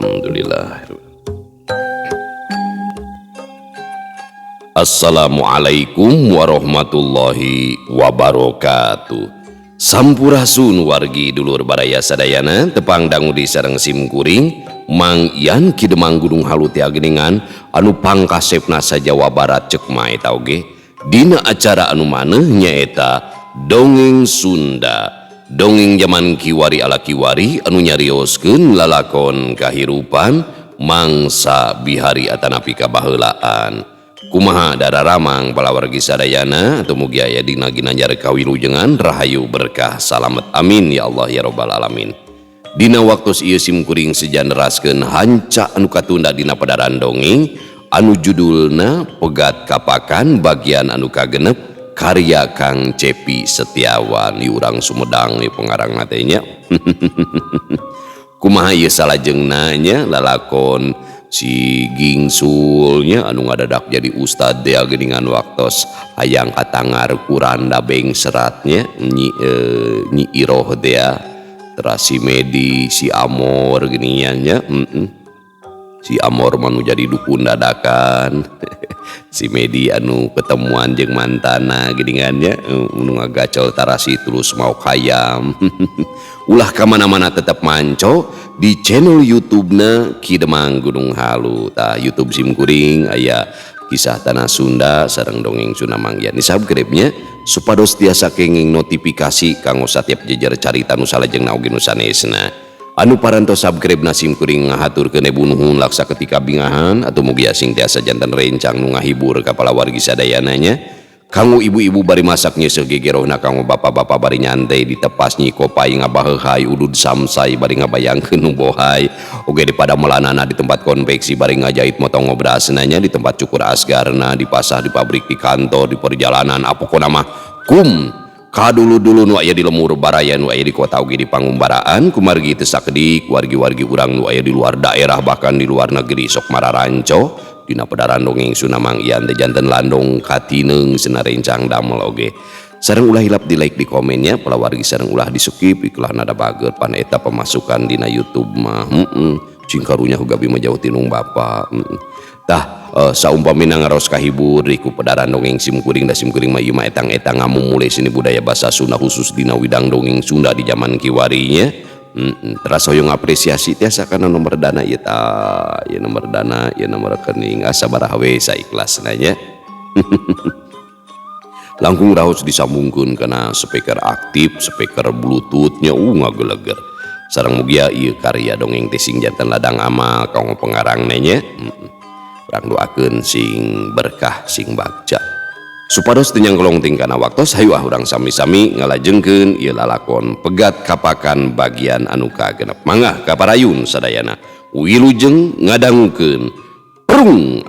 Alhamdulillah. Assalamualaikum warahmatullahi wabarakatuh. Sampurasun wargi dulur baraya sadayana tepang dangu di sareng simkuring Mang Ian Kidemang Gunung Halu tia Geningan anu pangkasepna sa Jawa Barat cek mae tauge dina acara anu maneh nyaeta Dongeng Sunda. Dongeng zaman kiwari ala kiwari anu nyarioskeun lalakon kahirupan mangsa bihari atanapi kabaheulaan. Kumaha dararamang palawargi sadayana atau mugi aya dina ginanjar kawilujengan rahayu berkah salamet amin ya Allah ya robbal alamin. Dina waktos ieu simkuring sejanderaskeun hanca anu katunda dina padaran dongeng anu judulna Pegat Kapakan bagian anu kagenep karya Kang Cepi Setiawan di urang Sumedang nih pengarang natenya. Kumaha ieu salajengna nya lalakon si Gingsulnya anu ngadadak jadi ustad dea Geningan waktos hayang katangar kuranda beng seratnya nyi Iroh dea terus si Medi si Amor giniannya si Amor manu jadi dukun dadakan. Si Medi anu ketemuan jeung mantana Geningannya anu ngagacol tarasi terus mau kayam. Ulah kamana-mana tetap manco di channel YouTube-na Kidemang Gunung Halu tah YouTube simkuring aya kisah tanah Sunda sareng dongeng Sunda Mang Ian di subscribe-nya supados tiasa kenging notifikasi kanggo satiap jejer carita nu salajengna oge nu sanesna. Anu parantos subscribe na simkuring ngahaturkeun ebu nuhun laksa ketika bingahan atau mugi asing tiasa janten rencang nu ngahibur ka palawargi sadayananya. Kanggo ibu-ibu bari masak nyeuseuk gegerohna kanggo bapak-bapak bari nyantai ditepas nyi kopai ngabaheuhai udud samsai bari ngabayangkeun nu bohay oge di padamelanana di tempat konveksi bari ngajait motong ngobrasna nya di tempat cukur asgarna di pasar di pabrik di kantor di perjalanan apokona mah kum kadulu-dulu nu aya di lemur baraya nu aya di kota oge di pangumbaraan kumargi teu sakedik wargi-wargi urang nu aya di luar daerah bahkan di luar negeri sok mararanco dina padaran dongeng Sunda Mang Ian teh janten landong katineung cenah rencang damel oge. Sareng ulah hilap di like di komennya palawargi sareng ulah di skip iklah nada bager pan eta pemasukan dina YouTube mah cing karunya huga bima jauh tinung bapa. Tah saumpamina ngaros kahibur riku padaran dongeng simkuring da simkuring mah ieu mah etang-etang ngamumule seni budaya basa Sunda khusus dina widang dongeng Sunda di zaman kiwarinya. Terus hoyong apresiasi tiasa kana nomor dana ieu tah ieu nomor dana ieu nomor rekening sabaraha we saikhlasna nya. Langkung raos disambungkeun kana speaker aktif speaker bluetooth-nya ngageleger. Sareng mugi ieu karya dongeng teh sing janten ladang amal kanggo pengarangna nya. Urang doakeun sing berkah sing bagja supados teu nyangkolongting kana waktos hayu urang sami-sami ngalajengkeun ieu lalakon Pegat Kapakan bagian anu kagenep. Mangga kaparayun sadayana wilujeng ngadangukeun prung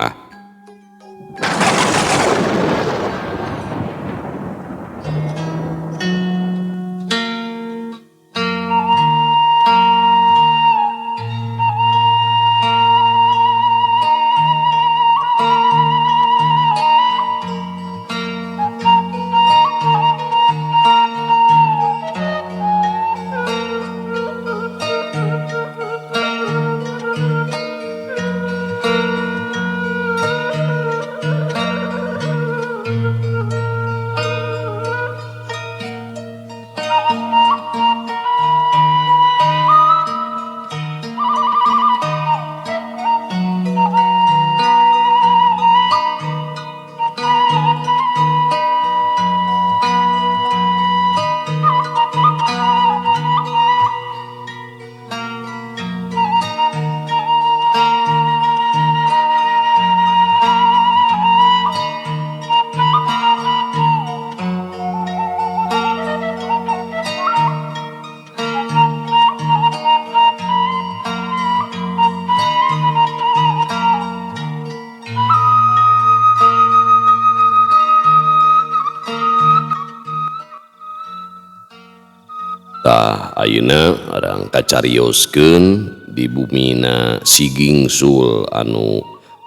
tah ayeuna arang kacarioskeun di bumina si Gingsul anu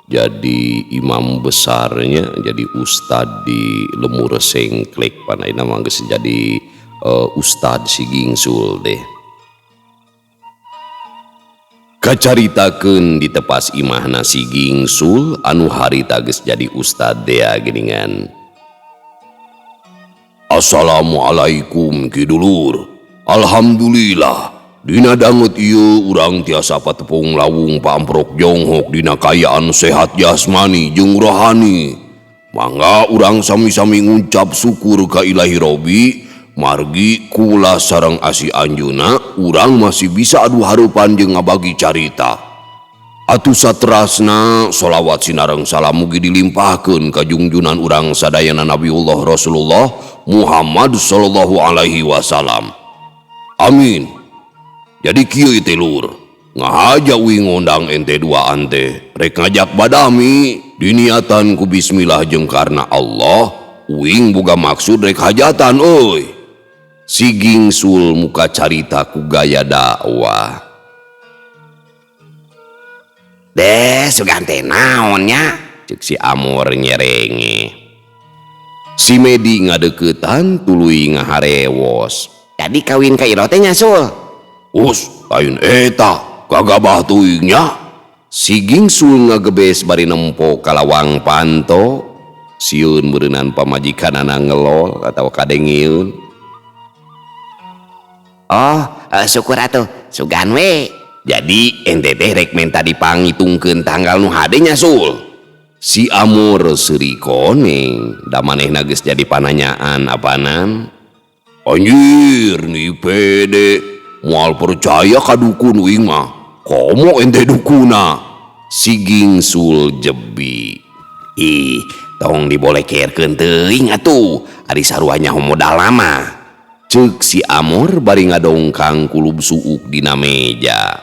jadi imam besarnya, jadi ustad di Lemur Sengklek panaina mah geus jadi ustad si Gingsul deh. kacaritakeun di tepas imahna si Gingsul anu harita geus jadi ustad dea geuningan. Assalamualaikum Kidulur. Alhamdulillah dina dangut ieu urang tiasa patepung lawung pamprok jonghok dina kayaan sehat jasmani jeung rohani. Mangga urang sami-sami ngucap syukur ka Ilahi Robi margi kula sareng asi anjeunna urang masih bisa adu hareupan jeung ngabagi carita. Atuh saterasna sholawat sinareng salam mugi dilimpahkeun ka junjunan urang sadayana Nabiullah Rasulullah Muhammad sallallahu alaihi wasallam. Amin. Jadi kieu teh Lur, ngahaja uing ngondang ente duaan teh rek ngajak badami diniatan ku bismillah jeung karna Allah uing boga maksud rek hajatan euy. Si Gingsul muka carita ku gaya dakwah. Deh sugante naonnya Cek si Amor nyerenge. Si Medi ngadeukeutan tuluy ngaharewos. jadi kawin ka Iro teh nya Sul. Us lain eta gagabah tuingnya. Si Gingsul ngagebes bari nempo kalawang panto. Sieun beureunan pamajikanana ngelol atawa kadengieun. Oh syukur atuh sugan we. Jadi ente teh rek menta dipangitungkeun tanggal nu hade nya Sul. Si Amor seuri koneng da manehna geus jadi pananyaan apanan. Anjir nih pede moal percaya ka dukun uing mah komo ente dukuna. Si Gingsul jebi. Ih tong dibolekerkeun teuing atuh ari sarua nyaho modal lama. Ceuk si Amor bari ngadongkang kulub suuk dina meja.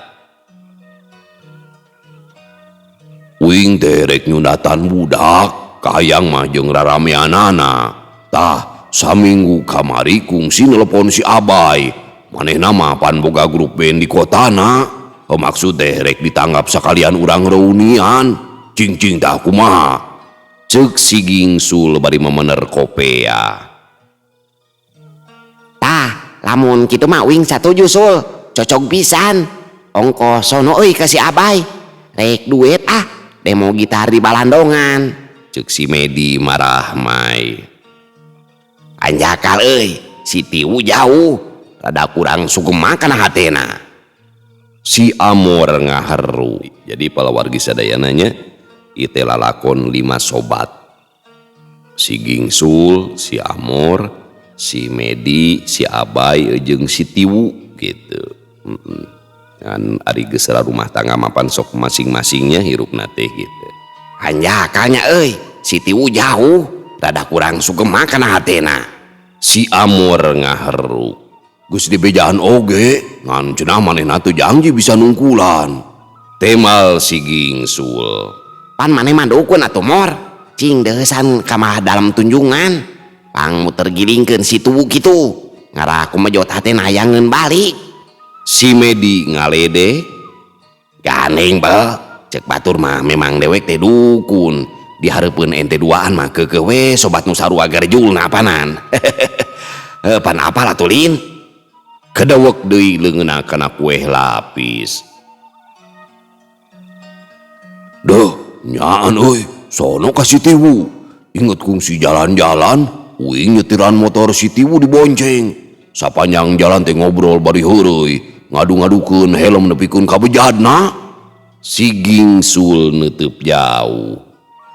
Uing teh rek nyundatan budak kahayang mah jeung rarameanana. Tah saminggu kamari kungsi nelepon si Abay. Manehna mah pan boga grup band di kotana. Maksud teh rek ditanggap sakalian urang reunian. Cing tah kumaha? Ceuk si Gingsul bari memener kopea. Tah lamun kitu mah uing satuju Sul, cocok pisan. Ongkos sono euy ka si Abay. Rek duit demo gitar di balandongan. Ceuk si Medi marah mai. Anjakal euy, si Tiwu jauh, rada kurang sugema kana hatena. Si Amor ngaheru. Jadi palawargi sadayananya ite lalakon 5 sobat. Si Gingsul, si Amor, si Medi, si Abay jeung si Tiwu gitu. Kan ari geus rumah tangga mapan sok masing-masingnya hirupna teh gitu. Anjakalnya euy, si Tiwu jauh, rada kurang sugema kana hatena. Si Amor ngaheru. Geus dibejaan oge, ngan cenah manehna teu janji bisa nungkulan. Temal si Gingsul. Pan maneh mah dukun atuh Mor. Cing deusan ka mah dalam tunjungan. Pang muter gilingkeun si Tiwu kitu. Ngaraku mejot hatena hayangeun balik. Si Medi ngalede. Ganeng beuh, cek batur mah memang dewek teh dukun. Dihareupeun ente duaan mah keukeuh we sobat nu sarua garjulna apanan. Pan apalah tulin? Kadawek deui leungeunna kana kueh lapis. Duh, nyaan euy, sono ka si Tiwu. Inget kungsi jalan-jalan, uing nyetiran motor si Tiwu dibonceng. Sapanjang jalan teh ngobrol bari heureuy, ngadu-ngadukeun helm nepikeun ka bejadna. Si Gingsul neuteub jauh.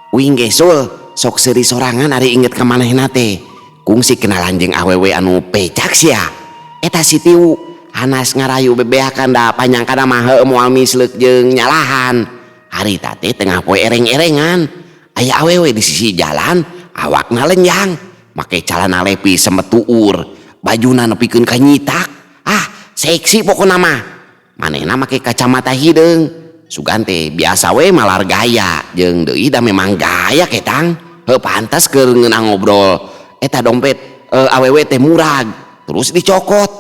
Uing ge Sul, sok seuri sorangan ari inget ka manehna teh. Kungsi kenalan jeung awewe anu pecak sia. Eta si Tiwu, hanas ngarayu bebeakan da panyangkana mah heueuh moal misleuk jeung nyalahan. Harita teh tengah poe ereng-erengan. Aya awewe di sisi jalan, awakna lenjang, make calana lepi semetuur, bajuna nepikeun ka nyitak. Seksi pokona mah. Manehna make kacamata hideung. Sugan teh biasa we malar gaya, jeung deui da memang gaya ketang. Heuh pantes keur ngeunah ngobrol. Eta dompet awewe teh murag, terus dicokot.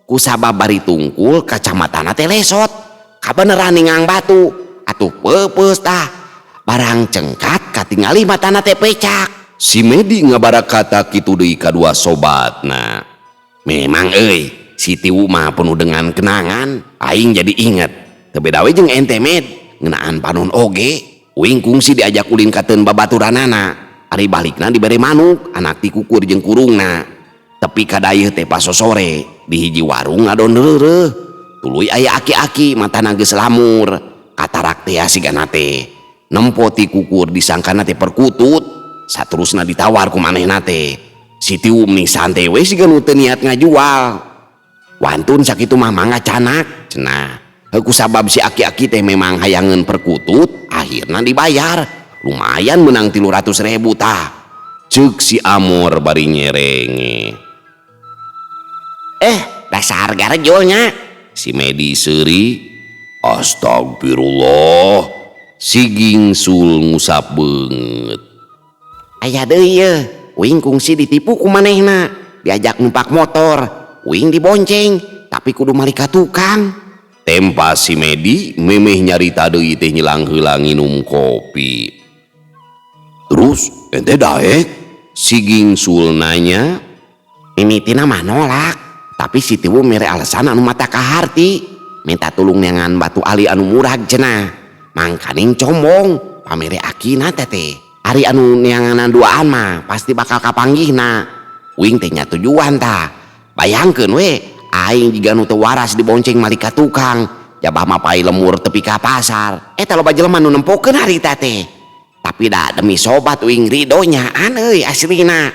Ku sabab bari tungkul kacamatana teh lesot. Kabeneran ningang batu. Atuh peupeus tah. Barang cengkat katingali matana teh pecak. Si Medi ngabarakata kitu deui kadua sobatna. Memang euy, si Tiwu mah penuh dengan kenangan. Aing jadi inget Teu beda we jeung ente med ngeunaan panon oge. Uing kungsi diajak ulin ka teun babaturanana. Ari balikna dibere manuk, anak ti kukur jeung kurungna. Tepi ka dayeuh teh pas sore di hiji warung ngadon reureuh. Tuluy aya aki-aki matana geus lamur. Katarak teh sigana teh. Nempo ti kukur disangkana teh perkutut. Saterusna ditawar ku manehna teh. Si Tium nisan teh we siga nu teu niat ngajual. Wantun sakitu mah mangga canak cenah. Heuku sabab si aki-aki teh memang hayangeun perkutut, akhirna dibayar. Lumayan menang 300.000 tah. Ceuk si Amor bari nyerenge. Dasar garejolnya. Si Medi seuri, astagfirullah. Si Gingsul ngusap beungeut. Aya deui yeuh, uing kungsi ditipu ku manehna. Diajak numpak motor, uing dibonceng, tapi kudu malika tukang. Tempas si Medi memeh nyarita deui teh nyilang heula nginum kopi. Terus ente daek? Si Gingsul nanya. Mimitina mah nolak, tapi si Tiwu mere alasan anu mata kaharti. Minta tulung neangan batu ali anu murag cenah. Mangkaning combong, pamere akina teh. Ari anu neanganan duaan mah pasti bakal kapanggihna. Uing teh nya tujuan tah. Bayangkeun we, aing jiga nu teu waras dibonceng malika tukang. Jabah mah pai lemur tepi ka pasar. Eta loba jelema nu nempokeun harita teh. Tapi da demi sobat uing ridonya euy aslina.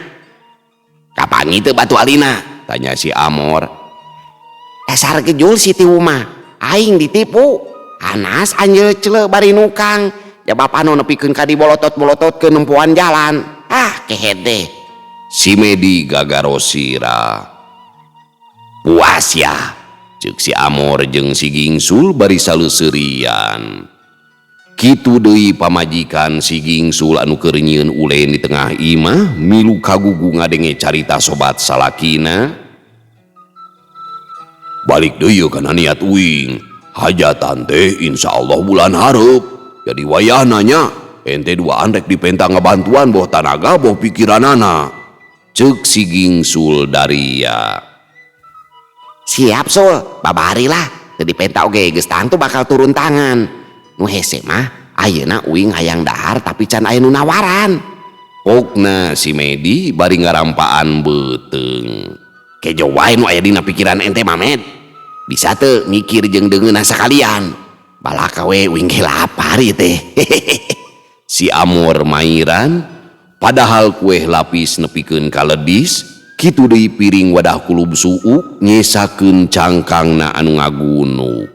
Kapangi teu batu alina? Tanya si Amor. Dasar gejul si Tiwu mah. Aing ditipu. Anas anjeun ceuleuh bari nukang. Jabah pano nepikeun ka dibolotot-bolotot ke nempuan jalan. Kehede. Si Medi gagarosira. Puas ya, ceuk si Amor jeung si Gingsul bari saleuseurian. Kitu deui pamajikan si Gingsul anu keur nyieun ulen di tengah imah milu kagugu ngadenge carita sobat salakina. Balik deui kana niat uing. Hajatan teh insyaallah bulan hareup. Jadi wayah nanya, ente duaan rek dipenta ngabantuan boh tanaga boh pikiranana. Ceuk si Gingsul daria. Siap Sul, babari lah. Teu dipenta oge geus tangtu bakal turun tangan. Nu hese mah ayeuna uing hayang dahar tapi can aya nu nawaran. Pokna si Medi bari ngarampaan beuteung. Kejo wae nu aya dina pikiran ente Mamet. Bisa teu mikir jeung deungeunna sakalian. Balaka we uing ge lapar ieu teh. Si Amor mairan, padahal kue lapis nepikeun ka ledis, kitu deui piring wadah kulub suuk nyesakeun cangkangna anu ngagunuk.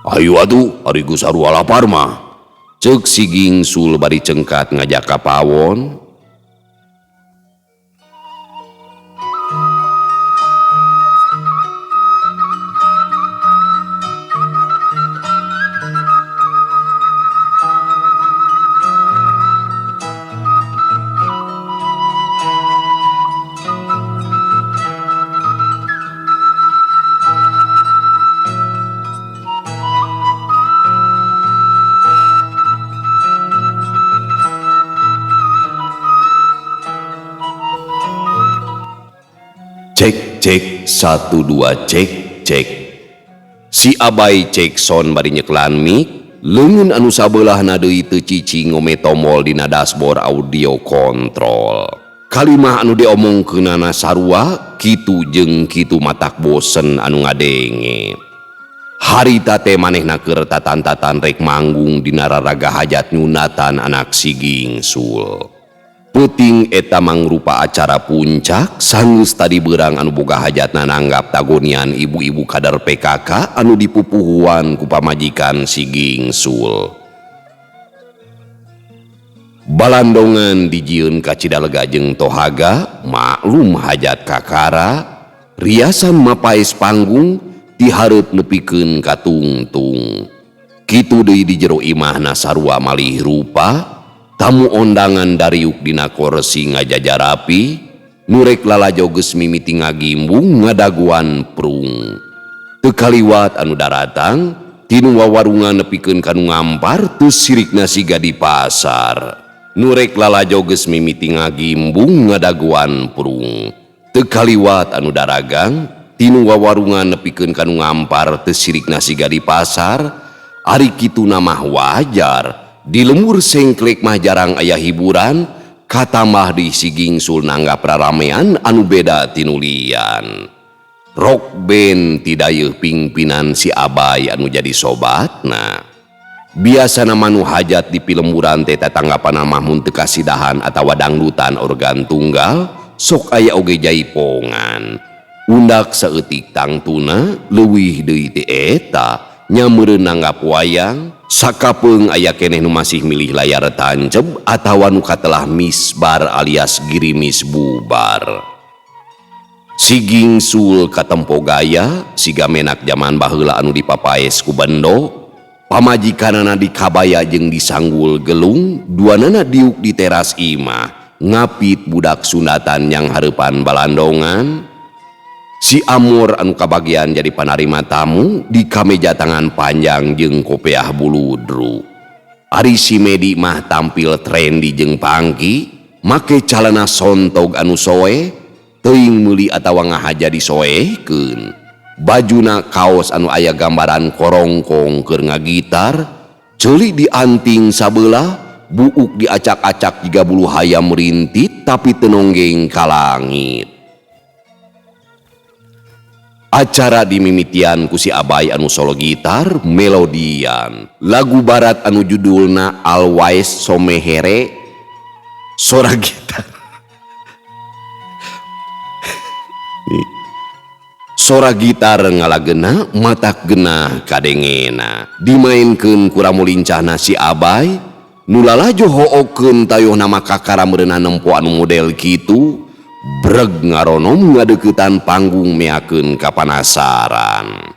Ayo atuh, ari geus sarua lapar mah. Ceuk si Gingsul bari cengkat ngajak ka pawon. Cek cek 1 2 cek. Si Abai cek son bari nyeklan mik, leungeun anu sabelahna deui teu cicing ngome tombol dina dashboard audio kontrol. Kalimah anu diomongkeunana sarua kitu jeung kitu matak bosen anu ngadenge. Harita teh manehna keur tatan-tatan rek manggung dina raraga hajat nyunatan anak si Gingsul. Puting eta mangrupa acara puncak sanggeus tadi beurang anu boga hajatna nanggap tagonian ibu-ibu kadar PKK anu dipupuhuan ku pamajikan si Gingsul. Balandongan dijieun ka Cidalega jeung Tohaga, maklum hajat kakara, riasan mapaes panggung dihareup nepikeun ka tungtung. Kitu deui di jero imahna sarua malih rupa. Tamu ondangan dariuk dina kursi ngajajar rapi, nurek lalajo geus mimiti ngagimbung ngadaguan prung. Teu kaliwat anu daratang, tinu wawarungan nepikeun kanu ngampar teu sirikna siga di pasar. Nurek lalajo geus mimiti ngagimbung ngadaguan prung. Teu kaliwat anu daragang, tinu wawarungan nepikeun kanu ngampar teu sirikna siga di pasar. Ari kitu mah wajar, di lembur sengklek mah jarang aya hiburan, katambah di si Gingsul nanggap raramean anu beda tinulian. Rock band tidak yeuh pingpinan si Abay anu jadi sobatna. Biasana manu hajat di pilemburan teh tatanggapan mah mun teu kasidahan atawa dangdutan organ tunggal, sok aya oge jaipongan. Undak saeutik tangtuna leuwih deui ti eta. Nya meureun nanggap wayang, sakapeung aya keneh nu masih milih layar tancep atawa nu katelah misbar alias girimis bubar. Si Gingsul katempo gaya siga menak zaman baheula anu dipapaes ku bendo, pamajikanana dikabaya jeung disanggul gelung, duanana diuk di teras imah ngapit budak Sundatan yang hareupan balandongan. Si Amor anu kabagian jadi panarima tamu di kameja tangan panjang jeung kopeah buludru. Ari si Medi mah tampil trendy jeung pangki, make calana sontog anu soe, teuing meuli atawa ngahaja disoekeun. Bajuna kaos anu aya gambaran korongkong keur ngagitar, ceuli dianting sabelah, buuk diacak-acak jiga bulu hayam rintit tapi tenonggeng ka langit. Acara dimimitian ku si Abay anu solo gitar melodian lagu barat anu judulna Always Somehere. Sora gitar sora gitar ngalagena matak genah kadengena dimainkeun ku ramu lincahna si Abay nu lalajo hookeun tayohna maka karameureunna nempo anu model kitu. Breg ngaronom ngadeuketan panggung meakeun kapanasaran.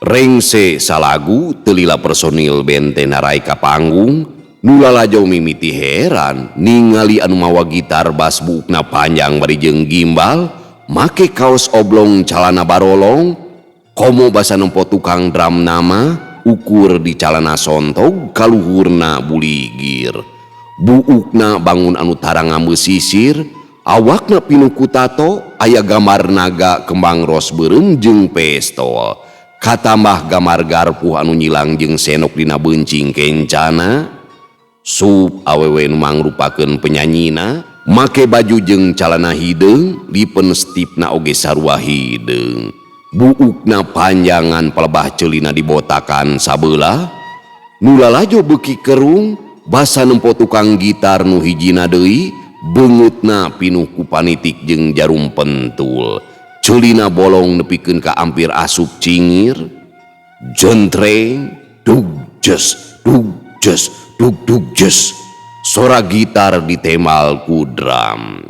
Rengse salagu telila personil bente narai ka panggung, nu lalajo mimiti heran ningali anu mawa gitar bas buukna panjang bari jeung gimbal, make kaos oblong calana barolong, komo basa nempo tukang drum nama ukur di calana sontog kaluhurna buligir. Buukna bangun anu tarang ngambesisir, awakna pinuku tato aya gambar naga kembang ros beureum jeung pestol, katambah gambar garpuh anu nyilang jeung senok dina beuncing kencana. Sup awewe nu mangrupakeun penyanyina make baju jeung calana hideung, lipen stipna oge sarua hideung. Buukna panjangan pelebah ceulina dibotakan sabelah, nu lalajo beuki kerung basa nempo tukang gitar nu hijina deui beungeutna pinuh ku panitik jeung jarum pentul, ceulina bolong nepikeun ka ampir asup cingir. Jentreng dug jes dug dug jes, sora gitar ditemal ku drum.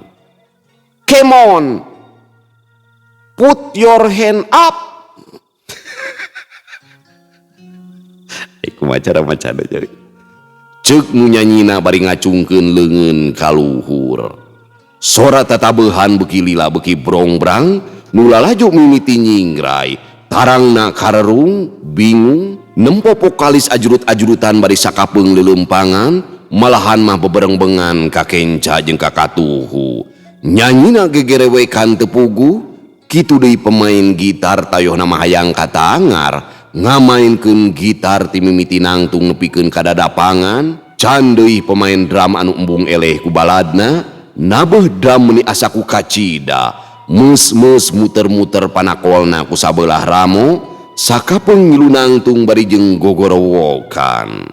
Come on, put your hand up. Iku macara-macara jadi ceuk nu nyanyina bari ngacungkeun leungeun kaluhur. Sora tatabeuhan beuki lila beuki brongbrang nu lalajo mimiti nyingrai, tarangna karerung bingung nempo vokalis ajurut-ajurutan bari sakapeung leuleumpangan, malahan mah beberengbengan ka kenca jeung ka katuhu. Nyanyina gegerewekan teu puguh, kitu deui pemain gitar tayohna mah hayang katangar ngamainkeun gitar ti mimiti nangtung nepikeun ka dadapangan. Can deui pemain drum anu embung eleh ku baladna, nabeuh drum meuni asa ku kacida, meus-meus muter-muter panakolna ku sabelah ramo, sakapeung ngilu nangtung bari jeung gogorowokan.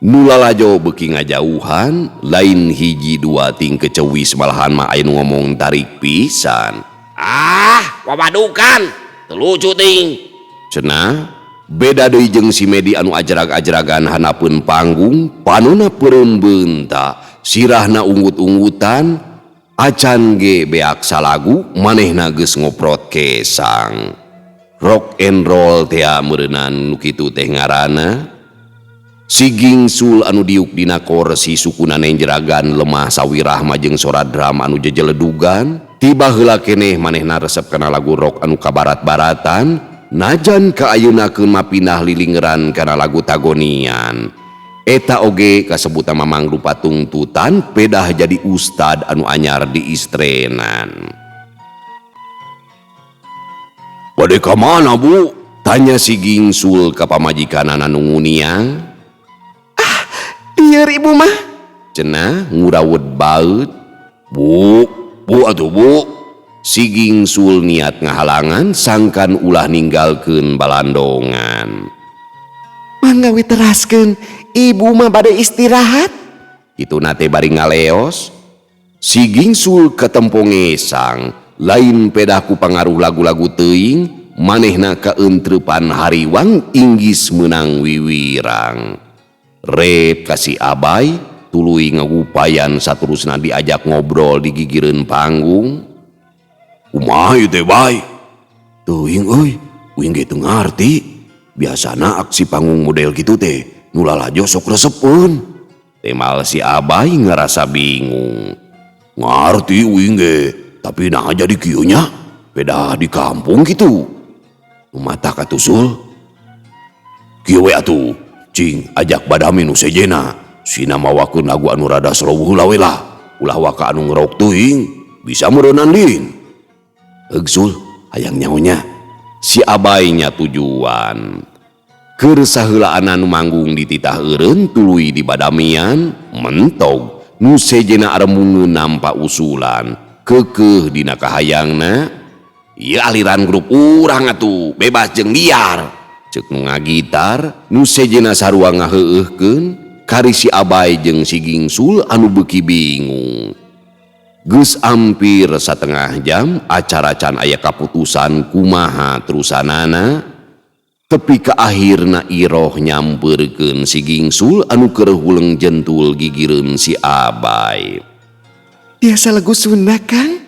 Nu lalajo beuki ngajauhan, lain hiji dua ting kecewis malahan mah aya nu ngomong tarik pisan. Ah, wabadukan, teu lucu ting. Cenah beda deui jeung si Medi anu ajrag-ajragan hanapeun panggung, panonna peureum beunta, sirahna unggut-unggutan, acan ge beak salagu manehna geus ngoprot kesang. Rock and roll teh meureunan nu kitu teh ngaranna. Si Gingsul anu diuk dina korsi sukuna nenjeragan lemah sawirah mah jeung sora drum anu jejeledugan, tiba heula keneh manehna resep kana lagu rock anu kabarat-baratan, najan kaayeunakeun mah pindah lilingeran kana lagu tagonian. Eta oge kasebut nama mangrupa tungtutan pedah jadi ustad anu anyar di istrenan. Bade ka mana, Bu? Tanya si Gingsul ka pamajikanana nu nguniang. Lieur ibu mah. Cenah ngurawut baut. Bu atuh Bu. Si Gingsul niat ngahalangan sangkan ulah ninggalkeun balandongan. Mangga we teraskeun, ibu mah bade istirahat. Itu nate bari ngaleos. Si Gingsul ketempo ngesang, lain pedaku pangaruh lagu-lagu teuing, manehna kaentrepan hariwang inggis menang wiwirang. Rep kasih Abay, tuluy ngagupayan saterusna diajak ngobrol di gigireun panggung. Kumaha ieu teh Bay? Teuing euy, uing ge teu ngarti. Biasana aksi panggung model kitu teh nu lalajo sok resepeun. Temal si Abay ngerasa bingung. Ngarti uing ge, tapi nah jadi kieu nya? Beda di kampung gitu. Mata katusul. Kieu we atuh, cing ajak badami nu sejena. Sina mawakeun lagu anu rada serowuh heula we lah. Ulah waka anu ngerok teuing, bisa meureunan lin. Eugsul, hayang nyaonya. Si Abay nya tujuan. Keur saheulaan anu manggung di titah eureun tuluy di badamian, mentog nu sejena aremungeun nampa usulan, keukeuh dina kahayangna. Ieu aliran grup urang atuh, bebas jeung liar. Ceuk nu ngagitar, nu sejena sarua ngaheueuhkeun, kari si Abay jeung si Gingsul anu beuki bingung. Geus ampir satengah jam acara can aya kaputusan kumaha terusanana, tepi ka akhirna Iroh nyampeurkeun si Gingsul anu keur huleng jentul gigireun si Abay. Biasa lagu Sunda Kang,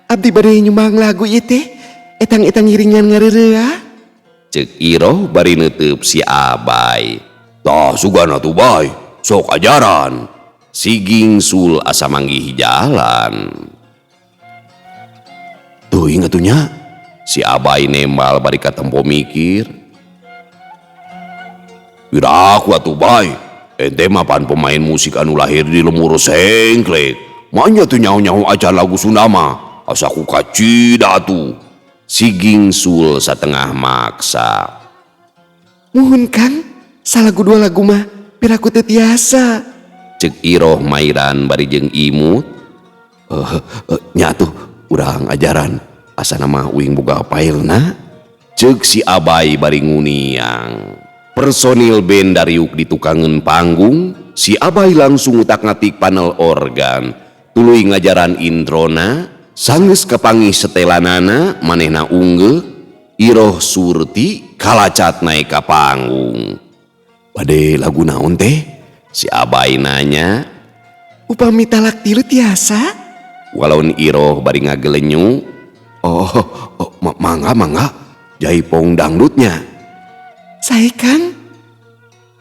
abdi bade nyumbang lagu ieu teh, etang-etang ngiringan ngareureuah. Ceuk Iroh bari neuteub si Abay. Tah sugana tuh Bay, sok ajaran. Si Gingsul asa manggih jalan. Teuing atunya, si Abay nembal bari katempo mikir. Wiraku atuh Bay, ente mah pan pemain musik anu lahir di lemur sengklek. Manya tuh nyaho-nyaho acan lagu Sunda mah, asa ku kacida atuh. Si Gingsul satengah maksa. Muhun Kang, salagu dua lagu mah piraku teu tiasa. Ceuk Iroh mairan bari jeung imut. Nya tuh urang ajaran, asana mah uing boga pailna. Ceuk si Abay bari nguniang. Personil band dariuk di tukangeun panggung, si Abay langsung utak-ngatik panel organ, tuluy ngajaran introna, sanggeus kapanggih setelanana manehna unggeuh, Iroh surti kalacat naik ka panggung. Bade lagu naon teh? Si Abay nanya. Upami talak tilu tiasa? Walaun Iroh bari ngagelenyu. Mangga, jaipong dangdutnya. Sae Kang?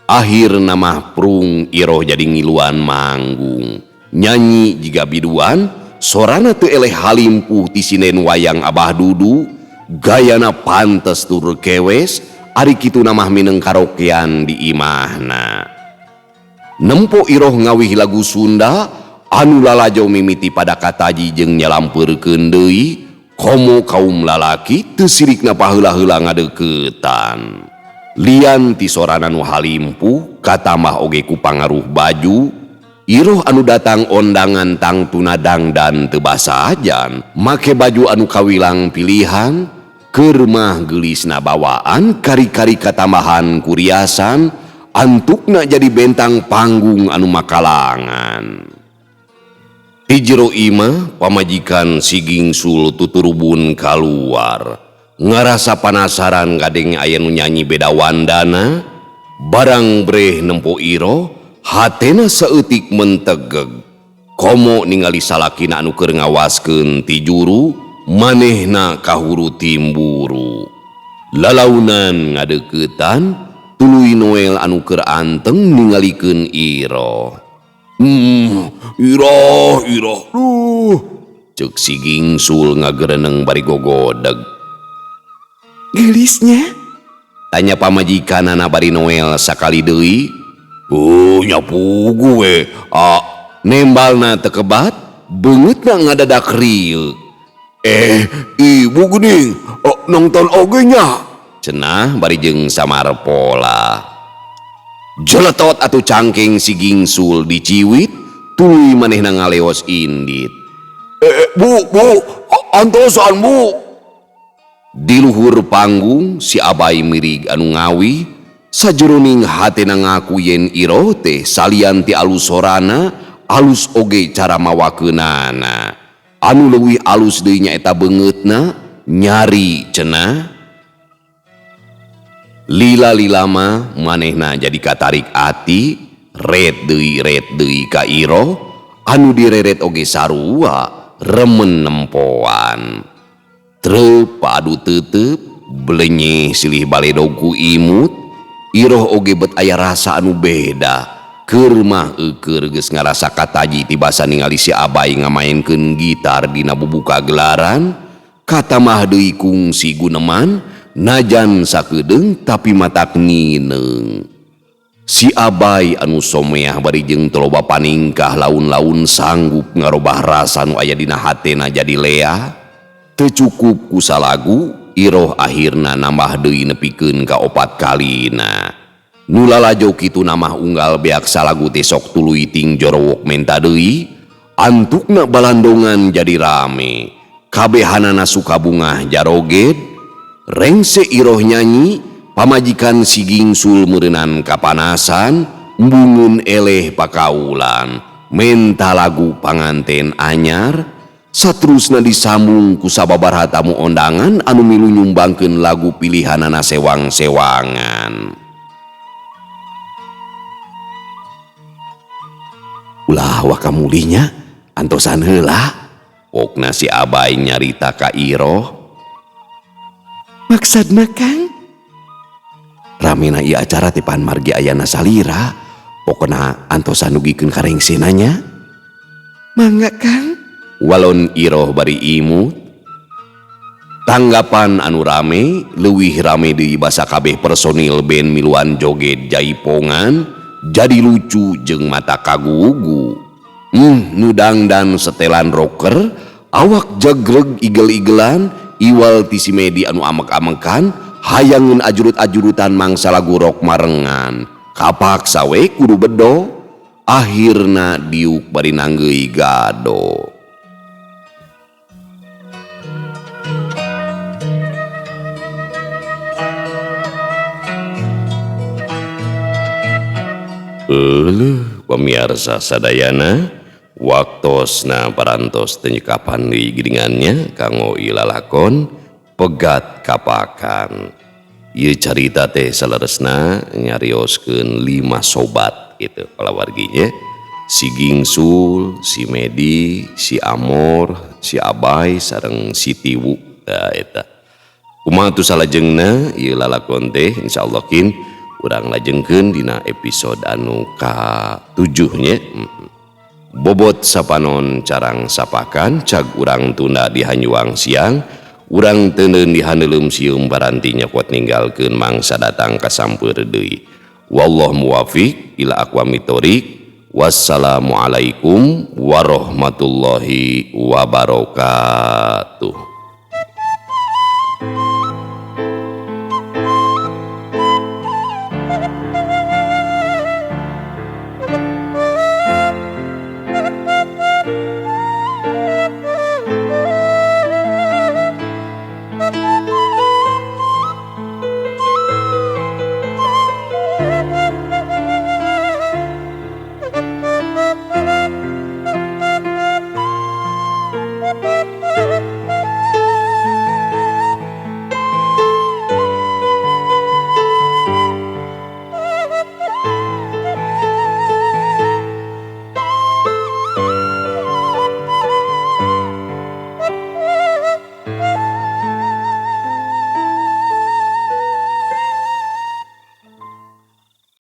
Akhirna mah prung Iroh jadi ngiluan manggung. Nyanyi jiga biduan, sorana teu eleh halimpuh ti sinen wayang Abah Dudu, gayana pantes tur kewes, ari kitu mah mineng karaokean di imahna. Nempo Iroh ngawih lagu Sunda anu lalajo mimiti pada kataji jeung nyalampeurkeun deui, komo kaum lalaki teu sirikna paheula-heula ngadeuketan. Lian ti sorana nu halimpuh katamah oge ku pangaruh baju, Iroh anu datang ondangan tangtuna dangdan teu basa ajan, make baju anu kawilang pilihan, keur mah geulisna bawaan kari-kari katambahan kuriasan, antukna jadi bentang panggung anu makalangan. Di jero imah pamajikan si Gingsul tuturubun kaluar, ngarasa panasaran gadeng aya nu nyanyi beda wandana. Barang breh nempo Iroh, hatena saeutik mentegeg. Komo ningali salakina anu keur ngawaskeun ti juru, manehna kahuru timburu. Lalaunan ngadeuketan, tuluy Noel anu keur anteng ningalikeun Iroh. Iroh, ceuk si Gingsul ngagereneng bari gogodeg. Geulisnya? Tanya pamajikanana bari Noel sakali deui. Nya pugu we. Nembalna teu kebat, beungeutna ngadadak rieu. Ibu geuning, nonton oge nya. Cenah bari jeung samarpola. Jeletot atuh cangking si Gingsul diciwit, tuluy manehna ngaleos indit. Bu, antosan bu. Di luhur panggung si Abay mirig anu ngawi, sajeroning hatena ngaku yen Iroh teh salian ti alus sorana, alus oge cara mawakeunana. Anu leuwih alus deui nyaeta beungeutna, nyari cenah. Lila-lila mah manehna jadi katarik ati, ret deui ka Iroh, anu direret oge sarua, remen nempoan. Trep padu teuteup, blenye silih baledog ku imut, Iroh oge bet aya rasa anu beda. Keur mah eukeur geus ngarasa kataji tibasa ningali si Abay ngamaenkeun gitar dina bubuka gelaran, kata mah deui kungsi Guneman, najan sakedeung tapi matak ngineung. Si Abay anu someah bari jeung teu loba paningkah laun-laun sanggup ngarobah rasa nu aya dina hatena jadi lea. Teu cukup ku salagu, Iroh akhirna nambah deui nepikeun ka 4 kalina. Nu lalajo kitu namah unggal beak salagu teh sok tuluy ting jorowok menta deui, antukna balandongan jadi rame. Kabehanana suka bungah jaroged, rengse Iroh nyanyi, pamajikan si Gingsul meureunan kapanasan, embungeun eleh pakaulan, menta lagu panganten anyar, saterusna disambung ku sababaraha tamu ondangan anu milu nyumbangkeun lagu pilihanana sewang-sewangan. Ulah wakamulinya, antosan heula, pokna si Abay nyarita ka Iroh. Maksudna Kang? Ramena ieu acara teh pan margi ayana salira, pokona antosan nugikeun ka rengsenanya. Mangga Kang. Walon Iroh bari imut. Tanggapan anu rame, leuwih rame deui basa kabeh personil band miluan joget jaipongan, jadi lucu jeung mata kagugu. Nudang dan setelan rocker, awak jagreg igel-igelan, iwal ti si Medi anu amek-amekan, hayangeun ajurut-ajurutan mangsa lagu rock marengan. Kapaksa we kudu bedo, akhirna diuk bari nanggeui gado. Pemirsa sadayana, waktosna parantos tenyekapan deui gidingannya kanggo ilalakon pegat kapakan. Ieu carita teh saleresna nyarioskeun 5 sobat gitu kalawarginya. Si Gingsul, si Medi, si Amor, si Abay sareng si Tiwu. Tah eta. Kumaha tu salajengna ieu lalakon teh insyaallah kin urang lajengkeun dina episode anu ka-7 nya. Bobot sapanon carang sapakan cag urang tunda di Hanyuang siang, urang teuneun di haneuleum sieum baranti nyokot ninggalkeun mangsa datang ka sampeur deui. Wallahu muwaffiq ila aqwamit thoriq. Wassalamualaikum warahmatullahi wabarakatuh.